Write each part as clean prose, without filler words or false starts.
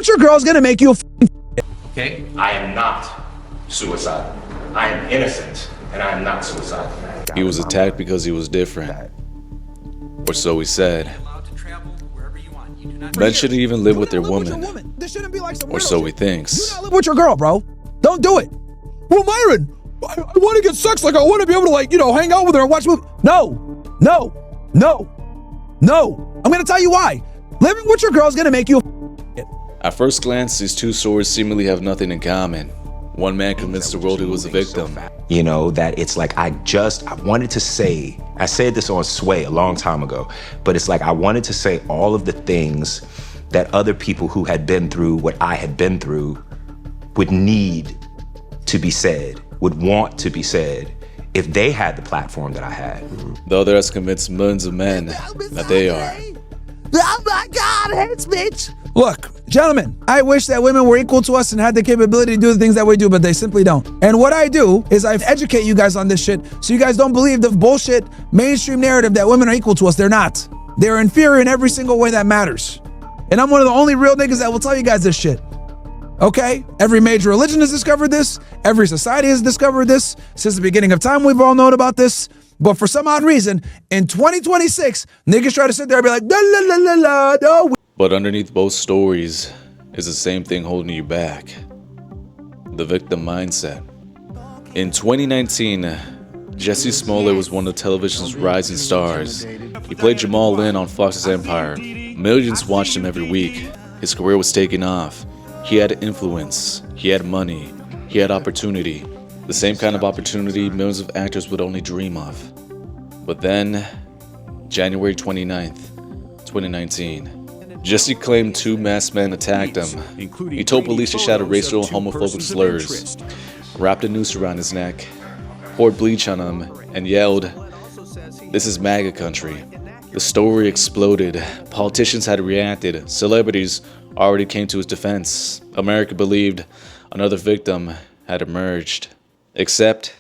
with your girl is gonna make you a Okay? I am not suicidal. I am innocent, and I am not suicidal. He was attacked because he was different. Or so he said. Men shouldn't even live with their woman. This shouldn't be like some Or weirdo so shit. he thinks. Do not live with your girl, bro. Don't do it. Well, Myron, I want to get sex. Like, I want to be able to, like, hang out with her and watch movies. No. I'm going to tell you why. Living with your girl is going to make you a At first glance, these two stories seemingly have nothing in common. One man convinced the world he was a victim. You know, that it's like I wanted to say, I said this on Sway a long time ago, but it's like I wanted to say all of the things that other people who had been through what I had been through would need to be said, would want to be said, if they had the platform that I had. The other has convinced millions of men that they are. Oh my God, hates bitch. Look, gentlemen, I wish that women were equal to us and had the capability to do the things that we do, but they simply don't. And what I do is I educate you guys on this shit so you guys don't believe the bullshit mainstream narrative that women are equal to us. They're not. They're inferior in every single way that matters. And I'm one of the only real niggas that will tell you guys this shit. Okay? Every major religion has discovered this. Every society has discovered this. Since the beginning of time, we've all known about this. But for some odd reason, in 2026, niggas try to sit there and be like, la la la la la, no. But underneath both stories is the same thing holding you back. The victim mindset. In 2019, Jussie Smollett was one of television's rising stars. He played Jamal Lynn on Fox's Empire. Millions watched him every week. His career was taking off. He had influence. He had money. He had opportunity. The same kind of opportunity millions of actors would only dream of. But then, January 29th, 2019, Jussie claimed two masked men attacked him. He told police to shout racial and homophobic slurs, wrapped a noose around his neck, poured bleach on him, and yelled, "This is MAGA country." The story exploded. Politicians had reacted. Celebrities already came to his defense. America believed another victim had emerged. Except,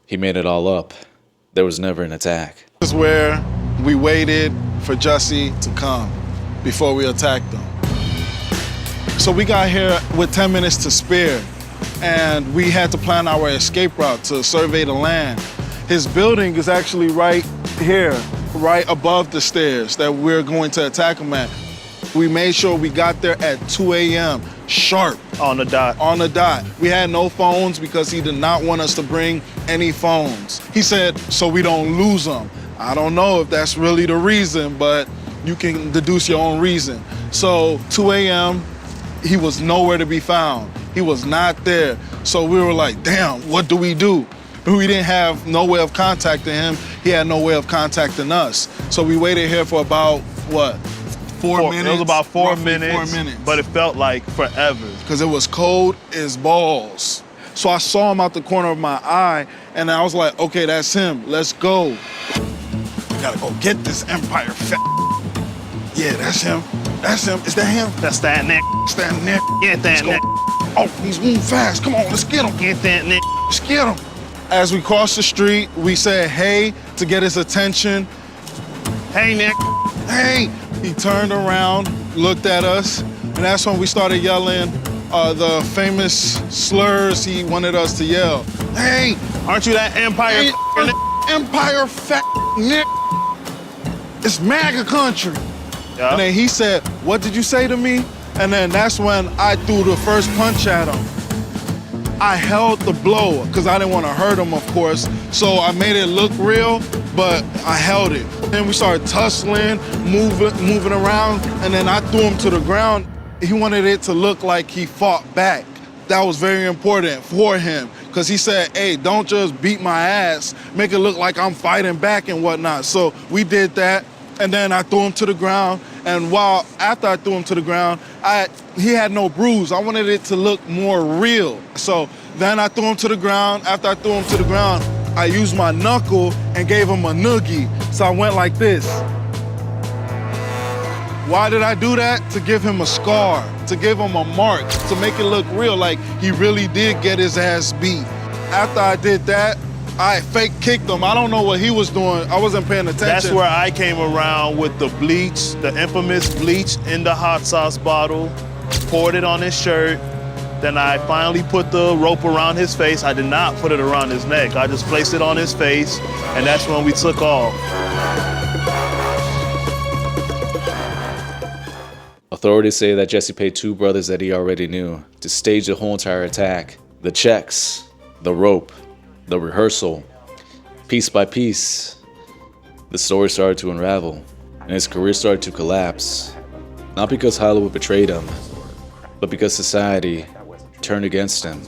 he made it all up. There was never an attack. This is where we waited for Jussie to come before we attacked him. So we got here with 10 minutes to spare, and we had to plan our escape route to survey the land. His building is actually right here, right above the stairs that we're going to attack him at. We made sure we got there at 2 a.m. sharp. On the dot. On the dot. We had no phones because he did not want us to bring any phones. He said, so we don't lose them. I don't know if that's really the reason, but you can deduce your own reason. So 2 a.m., he was nowhere to be found. He was not there. So we were like, damn, what do? We didn't have no way of contacting him. He had no way of contacting us. So we waited here for about, what, 4 minutes? It was about 4 Roughly minutes, 4 minutes. but it felt like forever. Because it was cold as balls. So I saw him out the corner of my eye, and I was like, okay, that's him. Let's go. We gotta go get this Empire fat. Yeah, that's him. That's him. Is that him? That's that neck. It's that neck. Get that neck. Oh, he's moving fast. Come on, let's get him. Get that neck. Let's get him. As we crossed the street, we said hey to get his attention. Hey, Nick. Hey! He turned around, looked at us, and that's when we started yelling the famous slurs he wanted us to yell. Hey! Aren't you that Empire? Hey, Empire fat Nick! It's MAGA country. Yeah. And then he said, what did you say to me? And then that's when I threw the first punch at him. I held the blow because I didn't want to hurt him, of course. So I made it look real, but I held it. Then we started tussling, moving around, and then I threw him to the ground. He wanted it to look like he fought back. That was very important for him because he said, hey, don't just beat my ass, make it look like I'm fighting back and whatnot. So we did that, and then I threw him to the ground. And after I threw him to the ground, he had no bruise. I wanted it to look more real. So then I threw him to the ground. After I threw him to the ground, I used my knuckle and gave him a noogie. So I went like this. Why did I do that? To give him a scar, to give him a mark, to make it look real, like he really did get his ass beat. After I did that, I fake kicked him. I don't know what he was doing. I wasn't paying attention. That's where I came around with the bleach, the infamous bleach in the hot sauce bottle, poured it on his shirt. Then I finally put the rope around his face. I did not put it around his neck. I just placed it on his face, and that's when we took off. Authorities say that Jussie paid two brothers that he already knew to stage the whole entire attack. The checks, the rope, the rehearsal. Piece by piece, the story started to unravel, and his career started to collapse. Not because Hollywood betrayed him, but because society turned against him.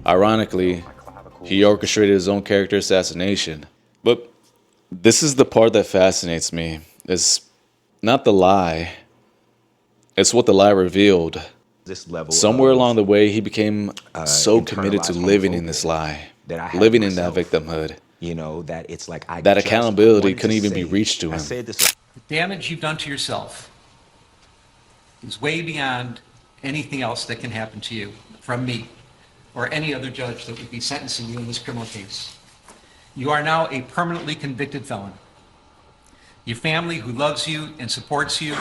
Ironically, he orchestrated his own character assassination. But this is the part that fascinates me. It's not the lie. It's what the lie revealed. This level Somewhere of, along the way, he became so committed to internalized living in homophobia this lie, that I had living in that myself. victimhood. You know, that it's like I That just accountability wanted couldn't to even be say- reached to I him. said this. The damage you've done to yourself is way beyond anything else that can happen to you from me or any other judge that would be sentencing you in this criminal case. You are now a permanently convicted felon. Your family, who loves you and supports you,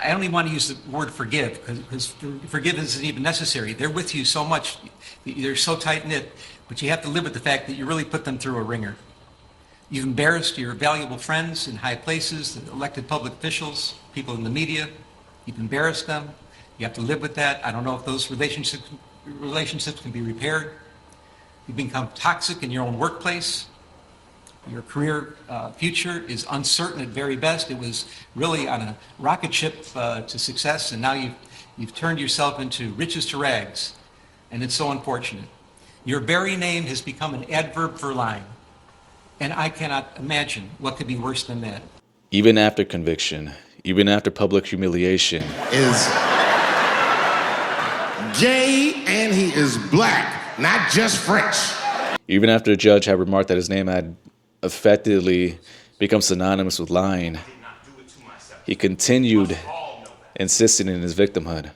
I don't even want to use the word forgive, because forgiveness isn't even necessary. They're with you so much, they're so tight-knit, but you have to live with the fact that you really put them through a ringer. You've embarrassed your valuable friends in high places, the elected public officials, people in the media. You've embarrassed them. You have to live with that. I don't know if those relationships can be repaired. You've become toxic in your own workplace. Your career future is uncertain at very best. It was really on a rocket ship to success, and now you've turned yourself into riches to rags, and it's so unfortunate. Your very name has become an adverb for lying, and I cannot imagine what could be worse than that. Even after conviction, even after public humiliation, Is gay and he is black, not just French. even after a judge had remarked that his name had effectively become synonymous with lying, he continued insisting in his victimhood.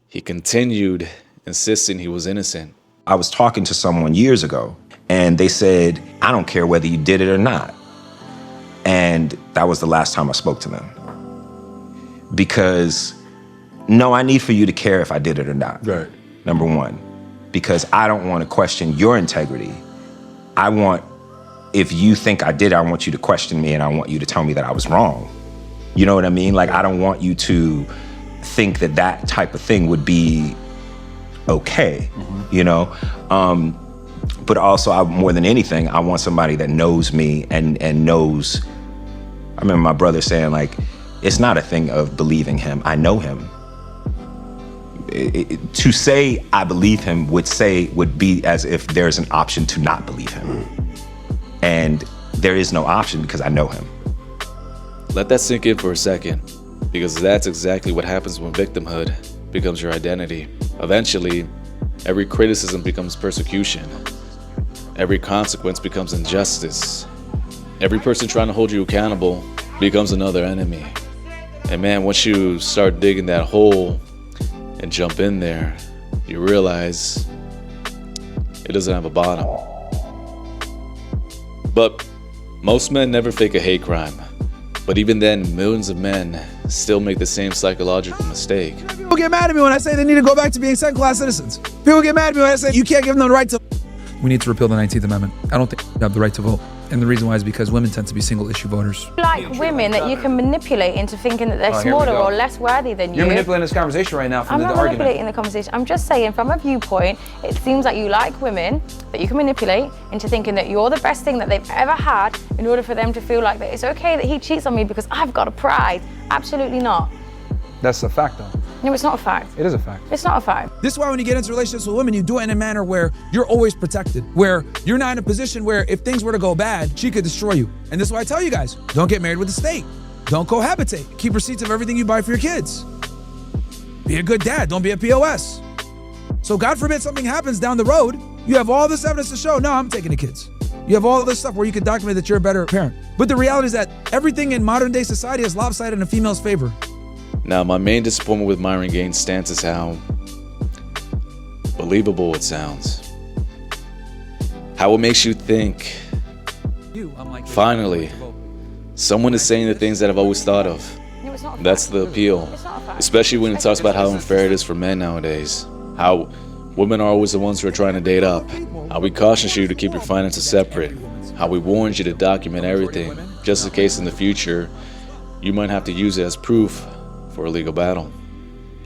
He continued insisting he was innocent. I was talking to someone years ago, and they said, I don't care whether you did it or not. And that was the last time I spoke to them. Because, no, I need for you to care if I did it or not. Right. Number one, because I don't want to question your integrity. If you think I did, I want you to question me, and I want you to tell me that I was wrong. You know what I mean? Like, I don't want you to think that that type of thing would be okay, you know? But also, more than anything, I want somebody that knows me and knows. I remember my brother saying, like, it's not a thing of believing him. I know him. To say I believe him would be as if there's an option to not believe him. And there is no option because I know him. Let that sink in for a second, because that's exactly what happens when victimhood becomes your identity. Eventually, every criticism becomes persecution. Every consequence becomes injustice. Every person trying to hold you accountable becomes another enemy. And man, once you start digging that hole and jump in there, you realize it doesn't have a bottom. But most men never fake a hate crime. But even then, millions of men still make the same psychological mistake. People get mad at me when I say they need to go back to being second-class citizens. People get mad at me when I say you can't give them the right to. We need to repeal the 19th Amendment. I don't think you have the right to vote. And the reason why is because women tend to be single-issue voters. Like women that you can manipulate into thinking that they're here we smaller go. or less worthy than you. You're manipulating this conversation right now from I'm the not argument. manipulating the conversation. I'm just saying, from a viewpoint, it seems like you like women that you can manipulate into thinking that you're the best thing that they've ever had in order for them to feel like that it's okay that he cheats on me because I've got a pride. Absolutely not. That's a fact, though. No, it's not a fact. It is a fact. It's not a fact. This is why when you get into relationships with women, you do it in a manner where you're always protected, where you're not in a position where if things were to go bad, she could destroy you. And this is why I tell you guys, don't get married with the state. Don't cohabitate. Keep receipts of everything you buy for your kids. Be a good dad. Don't be a POS. So God forbid something happens down the road, you have all this evidence to show, no, I'm taking the kids. You have all this stuff where you can document that you're a better parent. But the reality is that everything in modern day society is lopsided in a female's favor. Now, my main disappointment with Myron Gainea's stance is how believable it sounds. How it makes you think, finally, someone is saying the things that I've always thought of. No, it's not a That's fact. the appeal, It's not a fact. especially when it talks about how unfair it is for men nowadays. How women are always the ones who are trying to date up. How we caution you to keep your finances separate. How we warn you to document everything, just in case in the future you might have to use it as proof for a legal battle.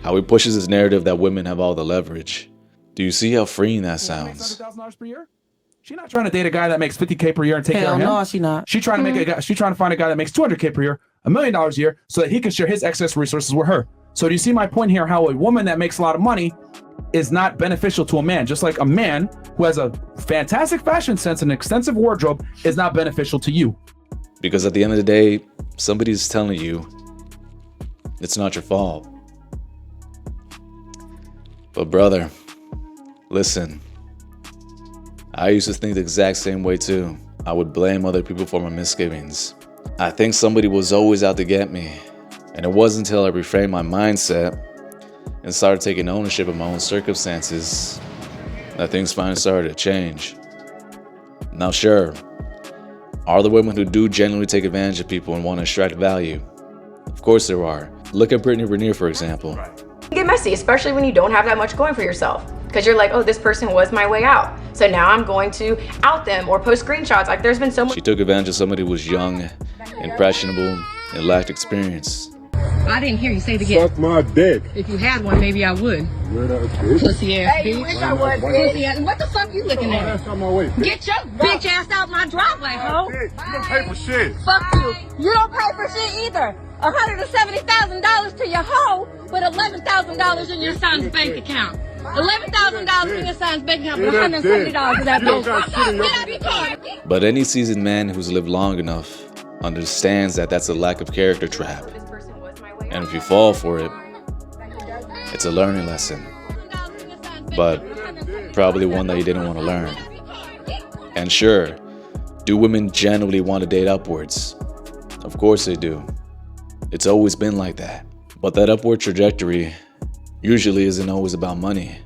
How he pushes this narrative that women have all the leverage. Do you see how freeing that sounds? $7,000 per year? She's not trying to date a guy that makes $50K per year and take care of him. No, she not. She's trying to make a guy. She's trying to find a guy that makes $200K per year, $1 million a year, so that he can share his excess resources with her. So do you see my point here? How a woman that makes a lot of money is not beneficial to a man, just like a man who has a fantastic fashion sense and extensive wardrobe is not beneficial to you. Because at the end of the day, somebody's telling you it's not your fault. But brother, listen, I used to think the exact same way too. I would blame other people for my misgivings. I think somebody was always out to get me. And it wasn't until I reframed my mindset and started taking ownership of my own circumstances that things finally started to change. Now sure, are there women who do genuinely take advantage of people and want to extract value? Of course there are. Look at Britnney Renner, for example. Get messy, especially when you don't have that much going for yourself. Because you're like, oh, this person was my way out. So now I'm going to out them or post screenshots. Like there's been so much. She took advantage of somebody who was young, impressionable, and lacked experience. I didn't hear you say it again. Suck my dick. If you had one, maybe I would. Pussy ass bitch. wish I would, Pussy ass. What the fuck you looking at? That's on my way. Get your bitch ass out my driveway, ho. You don't pay for shit. Fuck you. You don't pay for shit either. $170,000 to your hoe, but $11,000 in your son's bank account. $11,000 in your son's bank account, but $170 to that bitch. But any seasoned man who's lived long enough understands that that's a lack of character trap. And if you fall for it, it's a learning lesson. But probably one that you didn't want to learn. And sure, do women generally want to date upwards? Of course they do. It's always been like that. But that upward trajectory usually isn't always about money.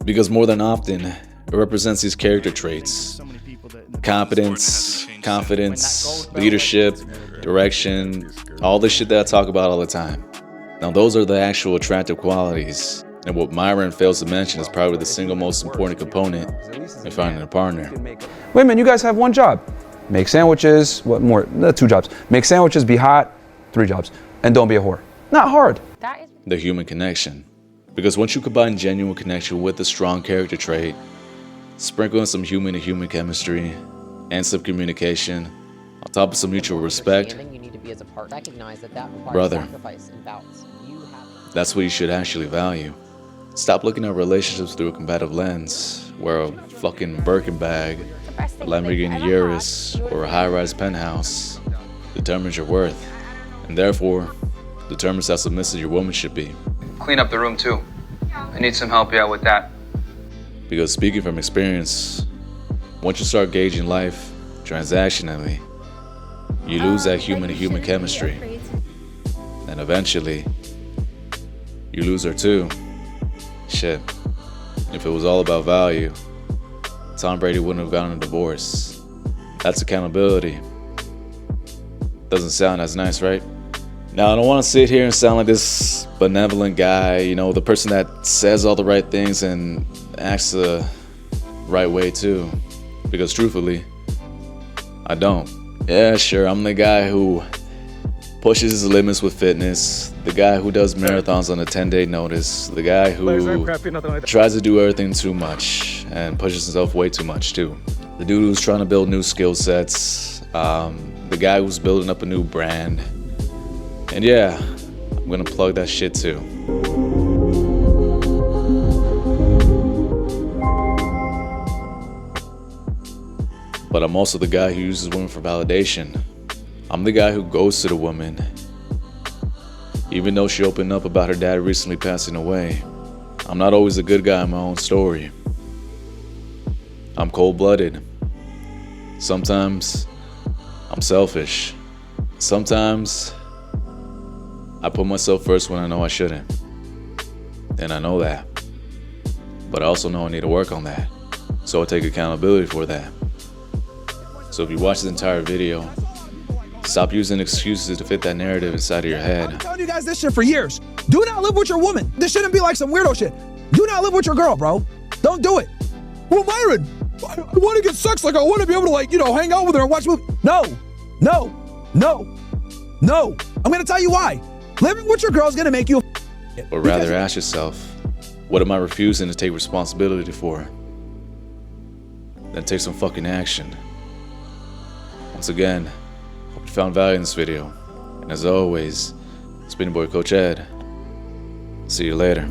Because more than often, it represents these character traits. Competence, confidence, leadership, direction, all the shit that I talk about all the time. Now those are the actual attractive qualities. And what Myron fails to mention is probably the single most important component in finding a partner. Women, you guys have one job. Make sandwiches, what more? 2 jobs. Make sandwiches, be hot, 3 jobs. And don't be a whore. Not hard. That is The human connection. Because once you combine genuine connection with a strong character trait, sprinkle in some human-to-human chemistry and some communication, on top of some mutual respect, brother, that's what you should actually value. Stop looking at relationships through a competitive lens, where a fucking Birkin bag, a Lamborghini Urus, or a high-rise penthouse determines your worth, and therefore determines how submissive your woman should be. Clean up the room too. I need some help out with that. Because speaking from experience, once you start gauging life transactionally, you lose that human-to-human chemistry. And eventually, you lose her too. Shit, if it was all about value, Tom Brady wouldn't have gotten a divorce. That's accountability. Doesn't sound as nice, right? Now, I don't want to sit here and sound like this benevolent guy, you know, the person that says all the right things and acts the right way too. Because truthfully, I don't. Yeah, sure, I'm the guy who pushes his limits with fitness, the guy who does marathons on a 10-day notice, the guy who tries to do everything too much and pushes himself way too much too. The dude who's trying to build new skill sets, the guy who's building up a new brand. And yeah, I'm gonna plug that shit too. But I'm also the guy who uses women for validation. I'm the guy who goes to the woman, even though she opened up about her dad recently passing away. I'm not always a good guy in my own story. I'm cold-blooded. Sometimes I'm selfish. Sometimes I put myself first when I know I shouldn't. And I know that. But I also know I need to work on that. So I take accountability for that. So if you watch the entire video, stop using excuses to fit that narrative inside of your I've head. been telling you guys this shit for years. Do not live with your woman. This shouldn't be like some weirdo shit. Do not live with your girl, bro. Don't do it. Well, Myron, I want to get sex. Like, I want to be able to, like, you know, hang out with her and watch movies. No. I'm going to tell you why. Living with your girl is going to make you But rather ask yourself, what am I refusing to take responsibility for? Then take some fucking action. Once again, hope you found value in this video. And as always, it's been your boy Coach Ed. See you later.